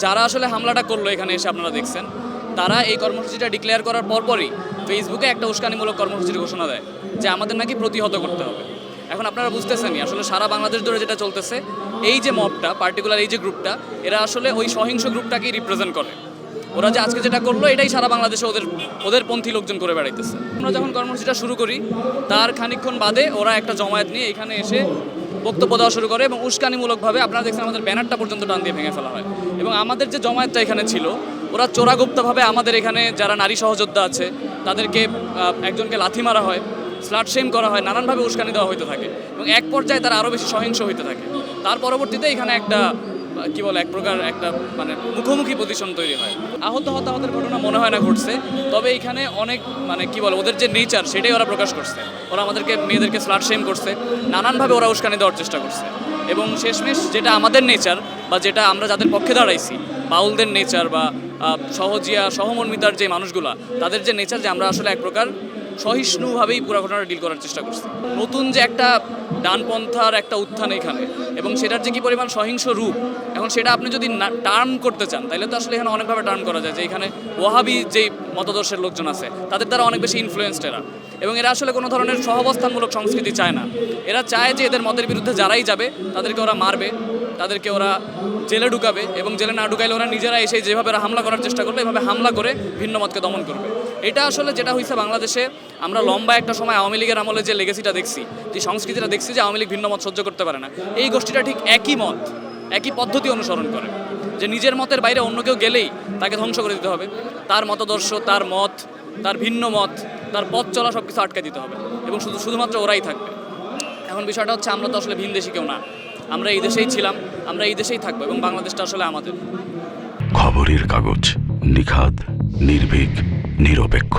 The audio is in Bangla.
যারা আসলে হামলাটা করলো এখানে এসে আপনারা দেখছেন, তারা এই কর্মসূচিটা ডিক্লেয়ার করার পরপরই ফেসবুকে একটা উস্কানিমূলক কর্মসূচির ঘোষণা দেয় যে আমাদের নাকি প্রতিহত করতে হবে। এখন আপনারা বুঝতেছেনই আসলে সারা বাংলাদেশ ধরে যেটা চলতেছে, এই যে মবটা, পার্টিকুলার এই যে গ্রুপটা, এরা আসলে ওই সহিংস গ্রুপটাকেই রিপ্রেজেন্ট করে। ওরা যে আজকে যেটা করলো এটাই সারা বাংলাদেশে ওদের পন্থী লোকজন করে বেড়াইতেছে। আমরা যখন কর্মসূচিটা শুরু করি তার খানিকক্ষণ বাদে ওরা একটা জমায়েত নিয়ে এখানে এসে বক্তব্য দেওয়া শুরু করে এবং উস্কানিমূলকভাবে আপনারা দেখছেন আমাদের ব্যানারটা পর্যন্ত টান দিয়ে ভেঙে ফেলা হয়। এবং আমাদের যে জমায়েতটা এখানে ছিল, ওরা চোরাগুপ্তভাবে আমাদের এখানে যারা নারী সহযোদ্ধা আছে তাদেরকে একজনকে লাথি মারা হয়, স্লাট শেম করা হয়, নানানভাবে উস্কানি দেওয়া হইতে থাকে এবং এক পর্যায়ে তারা আরও বেশি সহিংস হইতে থাকে। তার পরবর্তীতে এখানে একটা কি বলে এক প্রকার একটা মানে মুখোমুখি পজিশন তৈরি হয়। হতাহতের ঘটনা মনে হয় না ঘটছে, তবে এখানে অনেক মানে কি বলে ওদের যে নেচার সেটাই ওরা প্রকাশ করছে। ওরা আমাদেরকে মেয়েদেরকে স্লাট শেম করছে, নানানভাবে ওরা উস্কানি দেওয়ার চেষ্টা করছে। এবং শেষমেশ যেটা আমাদের নেচার বা যেটা আমরা যাদের পক্ষে দাঁড়াইছি, বাউলদের নেচার বা সহজিয়া সহমর্মিতার যে মানুষগুলা, তাদের যে নেচার যে আমরা আসলে এক প্রকার সহিষ্ণুভাবেই পুরো ঘটনাটা ডিল করার চেষ্টা করছি। নতুন যে একটা ডানপন্থার একটা উত্থান এখানে এবং সেটার যে কী পরিমাণ সহিংস রূপ, এখন সেটা আপনি যদি টার্ন করতে চান তাহলে তো আসলে এখানে অনেকভাবে টার্ন করা যায়। যে এখানে ওয়াহাবি যেই মতাদর্শের লোকজন আছে তাদের দ্বারা অনেক বেশি ইনফ্লুয়েন্সড এরা, এবং এরা আসলে কোনো ধরনের সহাবস্থানমূলক সংস্কৃতি চায় না। এরা চায় যে এদের মতের বিরুদ্ধে যারাই যাবে তাদেরকে ওরা মারবে, তাদেরকে ওরা জেলে ঢুকাবে এবং জেলে না ঢুকাইলে ওরা নিজেরা এসে যেভাবে হামলা করার চেষ্টা করবে এভাবে হামলা করে ভিন্ন মতকে দমন করবে। এটা আসলে যেটা হয়েছে বাংলাদেশে, আমরা লম্বা একটা সময় আওয়ামী লীগের আমলে যে লেগেসিটা দেখছি, যে সংস্কৃতিটা দেখছি যে আওয়ামী লীগ ভিন্ন মত সহ্য করতে পারে না, এই গোষ্ঠীটা ঠিক একই মত একই পদ্ধতি অনুসরণ করে যে নিজের মতের বাইরে অন্য কেউ গেলেই তাকে ধ্বংস করে দিতে হবে, তার মতাদর্শ, তার মত, তার ভিন্ন মত, তার পথ চলা সব কিছু আটকে দিতে হবে এবং শুধুমাত্র ওরাই থাকবে। এখন বিষয়টা হচ্ছে আমরা তো আসলে ভিনদেশি কেউ না, আমরা এই দেশেই ছিলাম, আমরা এই দেশেই থাকবো এবং বাংলাদেশটা আসলে আমাদের। খবরের কাগজ, নিখাদ, নির্ভীক, নিরপেক্ষ।